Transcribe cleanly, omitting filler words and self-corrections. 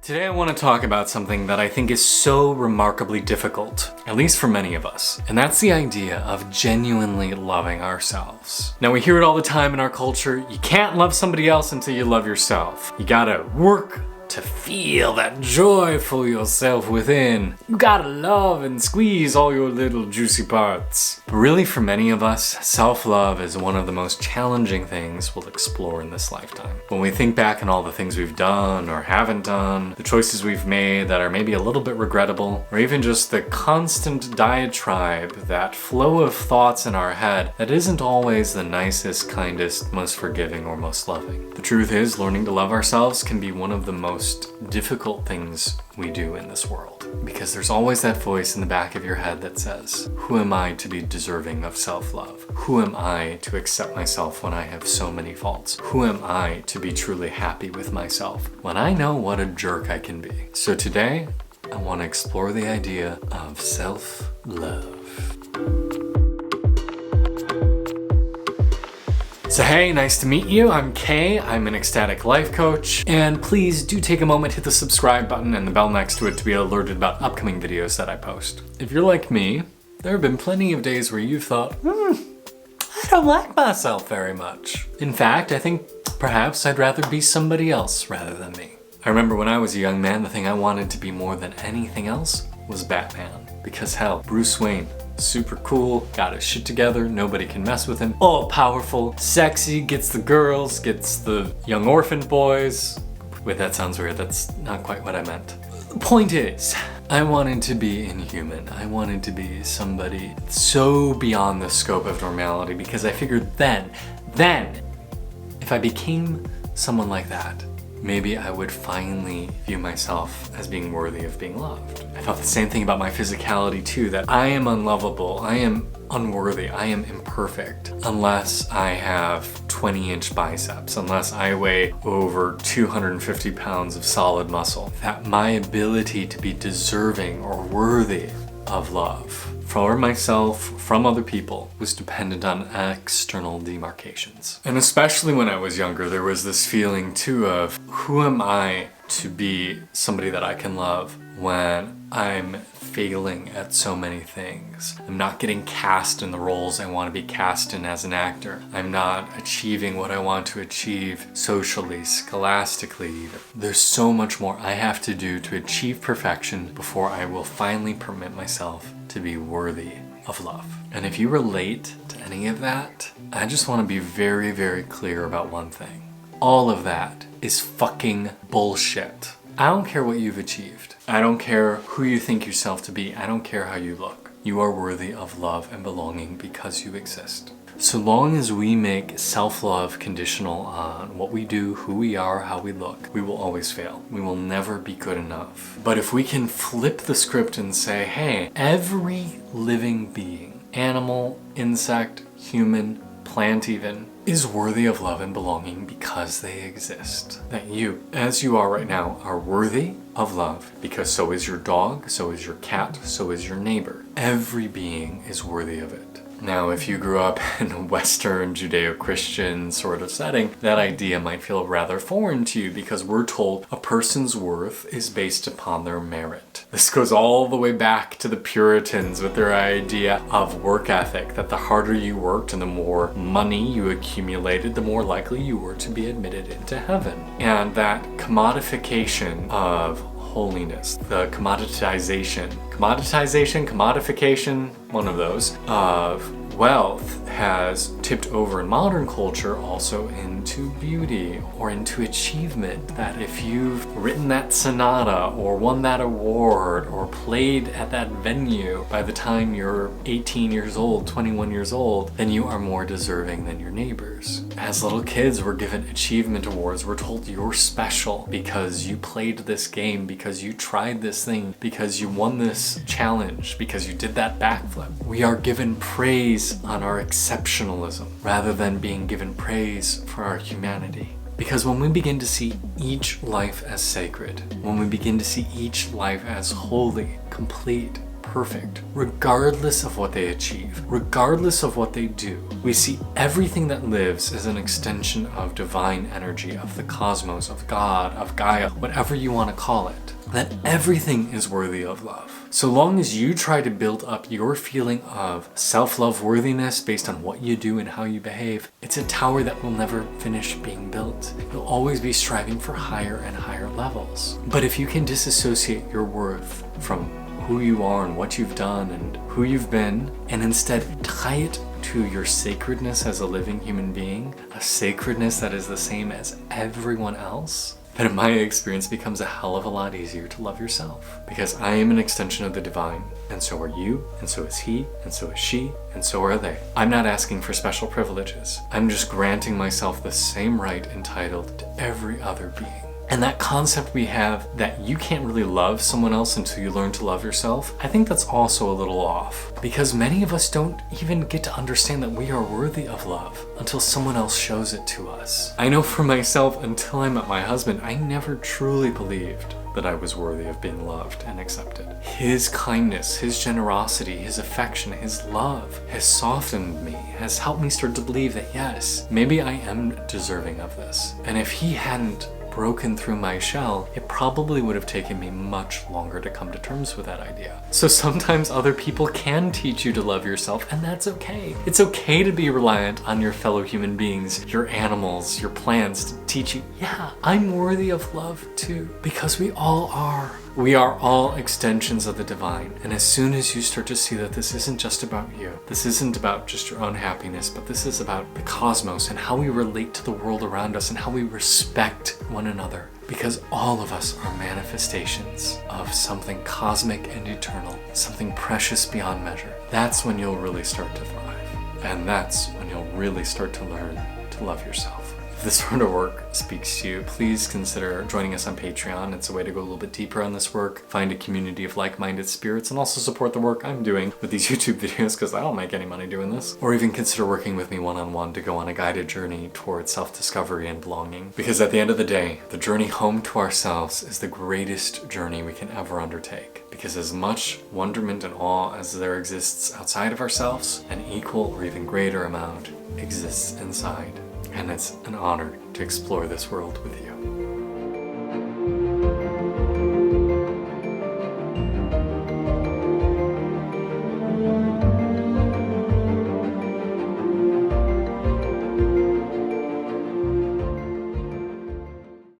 Today I want to talk about something that I think is so remarkably difficult, at least for many of us, and that's the idea of genuinely loving ourselves. Now we hear it all the time in our culture, you can't love somebody else until you love yourself. You gotta work to feel that joy for yourself within. You gotta love and squeeze all your little juicy parts. But really for many of us, self-love is one of the most challenging things we'll explore in this lifetime. When we think back on all the things we've done or haven't done, the choices we've made that are maybe a little bit regrettable, or even just the constant diatribe, that flow of thoughts in our head that isn't always the nicest, kindest, most forgiving, or most loving. The truth is, learning to love ourselves can be one of the most difficult things we do in this world, because there's always that voice in the back of your head that says, who am I to be deserving of self-love? Who am I to accept myself when I have so many faults? Who am I to be truly happy with myself when I know what a jerk I can be? So today, I want to explore the idea of self-love. So hey, nice to meet you. I'm Kay. I'm an ecstatic life coach. And please do take a moment, hit the subscribe button and the bell next to it to be alerted about upcoming videos that I post. If you're like me, there have been plenty of days where you've thought, I don't like myself very much. In fact, I think perhaps I'd rather be somebody else rather than me. I remember when I was a young man, the thing I wanted to be more than anything else was Batman. Because hell, Bruce Wayne, super cool, got his shit together, nobody can mess with him, all powerful, sexy, gets the girls, gets the young orphan boys. Wait, that sounds weird, that's not quite what I meant. The point is, I wanted to be inhuman. I wanted to be somebody so beyond the scope of normality, because I figured then, if I became someone like that, maybe I would finally view myself as being worthy of being loved. I felt the same thing about my physicality too, that I am unlovable, I am unworthy, I am imperfect unless I have 20-inch biceps, unless I weigh over 250 pounds of solid muscle. That my ability to be deserving or worthy of love for myself, from other people, was dependent on external demarcations. And especially when I was younger, there was this feeling too of, who am I to be somebody that I can love when I'm failing at so many things? I'm not getting cast in the roles I want to be cast in as an actor. I'm not achieving what I want to achieve socially, scholastically even. There's so much more I have to do to achieve perfection before I will finally permit myself to be worthy of love. And if you relate to any of that, I just want to be very, very clear about one thing. All of that is fucking bullshit. I don't care what you've achieved. I don't care who you think yourself to be. I don't care how you look. You are worthy of love and belonging because you exist. So long as we make self-love conditional on what we do, who we are, how we look, we will always fail. We will never be good enough. But if we can flip the script and say, hey, every living being, animal, insect, human, plant even, is worthy of love and belonging because they exist. That you, as you are right now, are worthy of love because so is your dog, so is your cat, so is your neighbor. Every being is worthy of it. Now, if you grew up in a Western Judeo-Christian sort of setting, that idea might feel rather foreign to you because we're told a person's worth is based upon their merit. This goes all the way back to the Puritans with their idea of work ethic, that the harder you worked and the more money you accumulated, the more likely you were to be admitted into heaven. And that commodification of holiness, the commodification, one of those, of wealth has tipped over in modern culture also into beauty or into achievement. That if you've written that sonata or won that award or played at that venue by the time you're 18 years old, 21 years old, then you are more deserving than your neighbors. As little kids, we're given achievement awards. We're told you're special because you played this game, because you tried this thing, because you won this challenge, because you did that backflip. We are given praise on our exceptionalism rather than being given praise for our humanity. Because when we begin to see each life as sacred, when we begin to see each life as holy, complete, perfect, regardless of what they achieve, regardless of what they do. We see everything that lives as an extension of divine energy, of the cosmos, of God, of Gaia, whatever you want to call it. That everything is worthy of love. So long as you try to build up your feeling of self-love worthiness based on what you do and how you behave, it's a tower that will never finish being built. You'll always be striving for higher and higher levels. But if you can disassociate your worth from who you are and what you've done and who you've been, and instead tie it to your sacredness as a living human being, a sacredness that is the same as everyone else, then in my experience becomes a hell of a lot easier to love yourself. Because I am an extension of the divine, and so are you, and so is he, and so is she, and so are they. I'm not asking for special privileges. I'm just granting myself the same right entitled to every other being. And that concept we have that you can't really love someone else until you learn to love yourself, I think that's also a little off. Because many of us don't even get to understand that we are worthy of love until someone else shows it to us. I know for myself, until I met my husband, I never truly believed that I was worthy of being loved and accepted. His kindness, his generosity, his affection, his love has softened me, has helped me start to believe that yes, maybe I am deserving of this. And if he hadn't broken through my shell, it probably would have taken me much longer to come to terms with that idea. So sometimes other people can teach you to love yourself, and that's okay. It's okay to be reliant on your fellow human beings, your animals, your plants to teach you, yeah, I'm worthy of love too, because we all are. We are all extensions of the divine. And as soon as you start to see that this isn't just about you, this isn't about just your own happiness, but this is about the cosmos and how we relate to the world around us and how we respect one another. Because all of us are manifestations of something cosmic and eternal, something precious beyond measure. That's when you'll really start to thrive. And that's when you'll really start to learn to love yourself. If this sort of work speaks to you, please consider joining us on Patreon. It's a way to go a little bit deeper on this work, find a community of like-minded spirits, and also support the work I'm doing with these YouTube videos because I don't make any money doing this. Or even consider working with me one-on-one to go on a guided journey towards self-discovery and belonging. Because at the end of the day, the journey home to ourselves is the greatest journey we can ever undertake. Because as much wonderment and awe as there exists outside of ourselves, an equal or even greater amount exists inside. And it's an honor to explore this world with you.